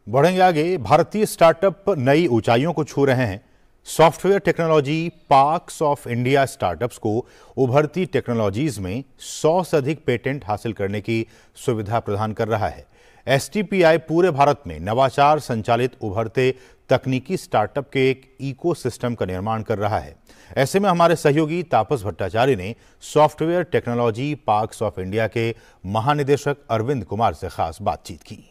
बढ़ेंगे आगे। भारतीय स्टार्टअप नई ऊंचाइयों को छू रहे हैं। Software technology parks of India startups को उभरती टेक्नोलॉजीज में 100 से अधिक पेटेंट हासिल करने की सुविधा प्रदान कर रहा है। एसटीपीआई पूरे भारत में नवाचार संचालित उभरते तकनीकी स्टार्टअप के एक इकोसिस्टम का निर्माण कर रहा है। ऐसे में हमारे सहयोगी तापस भट्टाचार्य ने software technology parks of India के महानिदेशक अरविंद कुमार से खास बातचीत की।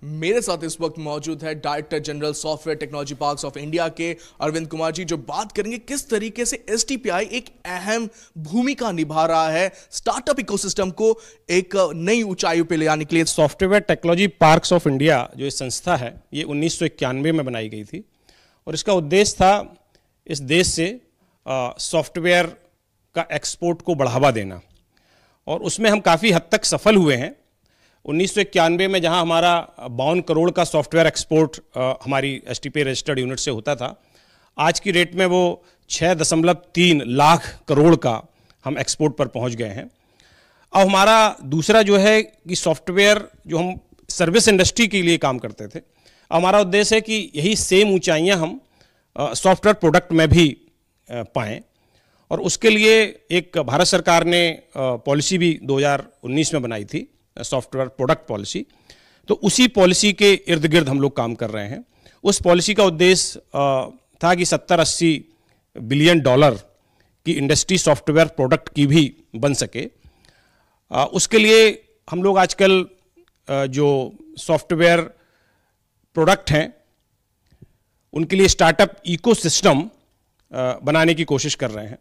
मेरे साथ इस वक्त मौजूद है director general software technology parks of India के अरविंद कुमार जी, जो बात करेंगे किस तरीके से एसटीपीआई एक अहम भूमिका निभा रहा है स्टार्टअप इकोसिस्टम को एक नई ऊंचाई पे ले जाने के लिए। Software technology parks of India जो संस्था है, ये 1991 में बनाई गई थी और इसका उद्देश्य था इस देश से सॉफ्टवेयर का एक्सपोर्ट को बढ़ावा देना, और उसमें हम काफ़ी हद तक सफल हुए हैं। 1991 में जहां हमारा 52 करोड़ का सॉफ्टवेयर एक्सपोर्ट हमारी एसटीपीआई रजिस्टर्ड यूनिट से होता था, आज की रेट में वो 6.3 लाख करोड़ का हम एक्सपोर्ट पर पहुंच गए हैं। अब हमारा दूसरा जो है कि सॉफ्टवेयर जो हम सर्विस इंडस्ट्री के लिए काम करते थे, हमारा उद्देश्य है कि यही सेम ऊंचाइयां हम सॉफ्टवेयर प्रोडक्ट में भी पाएँ, और उसके लिए एक भारत सरकार ने पॉलिसी भी 2019 में बनाई थी, सॉफ्टवेयर प्रोडक्ट पॉलिसी। तो उसी पॉलिसी के इर्द गिर्द हम लोग काम कर रहे हैं। उस पॉलिसी का उद्देश्य था कि 70-80 बिलियन डॉलर की इंडस्ट्री सॉफ्टवेयर प्रोडक्ट की भी बन सके। उसके लिए हम लोग आजकल जो सॉफ्टवेयर प्रोडक्ट हैं उनके लिए स्टार्टअप इकोसिस्टम बनाने की कोशिश कर रहे हैं,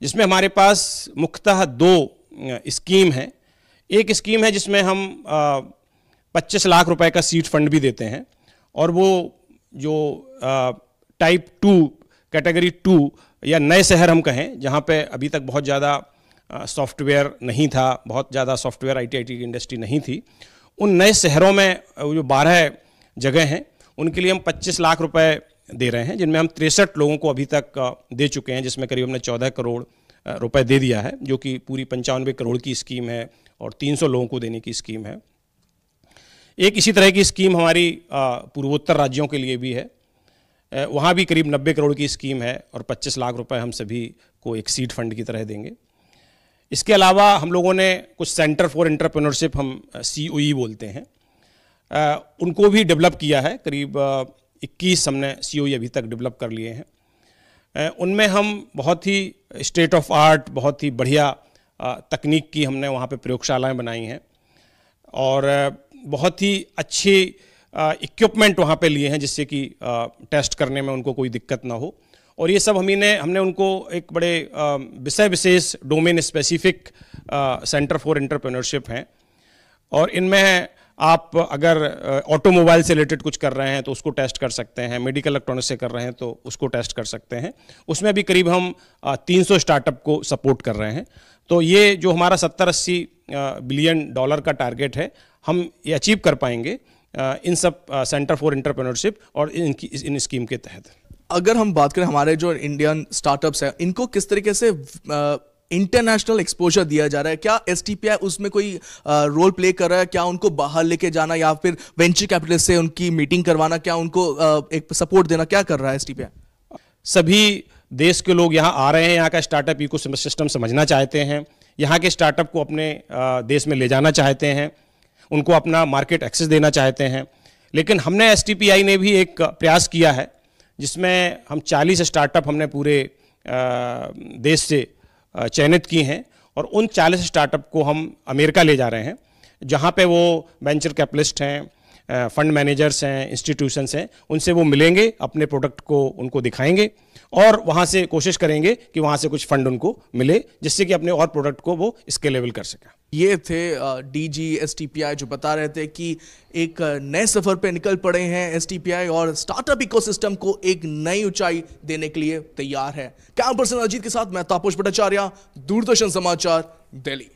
जिसमें हमारे पास मुख्यतः 2 स्कीम हैं। एक स्कीम है जिसमें हम 25 लाख रुपए का सीड फंड भी देते हैं, और वो जो टाइप 2 कैटेगरी 2 या नए शहर हम कहें, जहाँ पे अभी तक बहुत ज़्यादा सॉफ्टवेयर नहीं था, बहुत ज़्यादा सॉफ्टवेयर आईटी की इंडस्ट्री नहीं थी, उन नए शहरों में जो 12 जगह हैं उनके लिए हम 25 लाख रुपए दे रहे हैं, जिनमें हम 63 लोगों को अभी तक दे चुके हैं, जिसमें करीब हमने 14 करोड़ रुपए दे दिया है, जो कि पूरी 95 करोड़ की स्कीम है और 300 लोगों को देने की स्कीम है। एक इसी तरह की स्कीम हमारी पूर्वोत्तर राज्यों के लिए भी है, वहाँ भी करीब 90 करोड़ की स्कीम है और 25 लाख रुपए हम सभी को एक सीड फंड की तरह देंगे। इसके अलावा हम लोगों ने कुछ सेंटर फॉर एंटरप्रेन्योरशिप, हम COE बोलते हैं, उनको भी डेवलप किया है। करीब 21 हमने COE अभी तक डेवलप कर लिए हैं। उनमें हम बहुत ही स्टेट ऑफ आर्ट, बहुत ही बढ़िया तकनीक की हमने वहाँ पे प्रयोगशालाएं बनाई हैं, और बहुत ही अच्छे इक्विपमेंट वहाँ पे लिए हैं, जिससे कि टेस्ट करने में उनको कोई दिक्कत ना हो। और ये सब हमने उनको एक बड़े विषय विशेष domain specific centre for entrepreneurship हैं, और इनमें आप अगर ऑटोमोबाइल से रिलेटेड कुछ कर रहे हैं तो उसको टेस्ट कर सकते हैं, मेडिकल इलेक्ट्रॉनिक्स से कर रहे हैं तो उसको टेस्ट कर सकते हैं। उसमें भी करीब हम 300 स्टार्टअप को सपोर्ट कर रहे हैं। तो ये जो हमारा 70-80 बिलियन डॉलर का टारगेट है, हम ये अचीव कर पाएंगे इन सब सेंटर फॉर एंटरप्रेन्योरशिप और इन स्कीम के तहत। अगर हम बात करें हमारे जो इंडियन स्टार्टअप्स हैं, इनको किस तरीके से इंटरनेशनल एक्सपोजर दिया जा रहा है? क्या एसटीपीआई उसमें कोई रोल प्ले कर रहा है? क्या उनको बाहर लेके जाना या फिर वेंचर कैपिटलिस्ट से उनकी मीटिंग करवाना, क्या उनको एक सपोर्ट देना, क्या कर रहा है एसटीपीआई? सभी देश के लोग यहाँ आ रहे हैं, यहाँ का स्टार्टअप इकोसिस्टम समझना चाहते हैं, यहाँ के स्टार्टअप को अपने देश में ले जाना चाहते हैं, उनको अपना मार्केट एक्सेस देना चाहते हैं। लेकिन हमने एसटीपीआई ने भी एक प्रयास किया है, जिसमें हम 40 स्टार्टअप हमने पूरे देश से चयनित की हैं, और उन 40 स्टार्टअप को हम अमेरिका ले जा रहे हैं, जहाँ पे वो वेंचर कैपिटलिस्ट हैं, फंड मैनेजर्स हैं, इंस्टीट्यूशंस हैं, उनसे वो मिलेंगे, अपने प्रोडक्ट को उनको दिखाएंगे, और वहाँ से कोशिश करेंगे कि वहाँ से कुछ फंड उनको मिले, जिससे कि अपने और प्रोडक्ट को वो स्केलेबल कर सकें। ये थे DG एसटीपीआई, जो बता रहे थे कि एक नए सफर पे निकल पड़े हैं एसटीपीआई, और स्टार्टअप इकोसिस्टम को एक नई ऊंचाई देने के लिए तैयार है। कैमरा पर्सन अजीत के साथ मैं तापस भट्टाचार्य, दूरदर्शन समाचार, दिल्ली।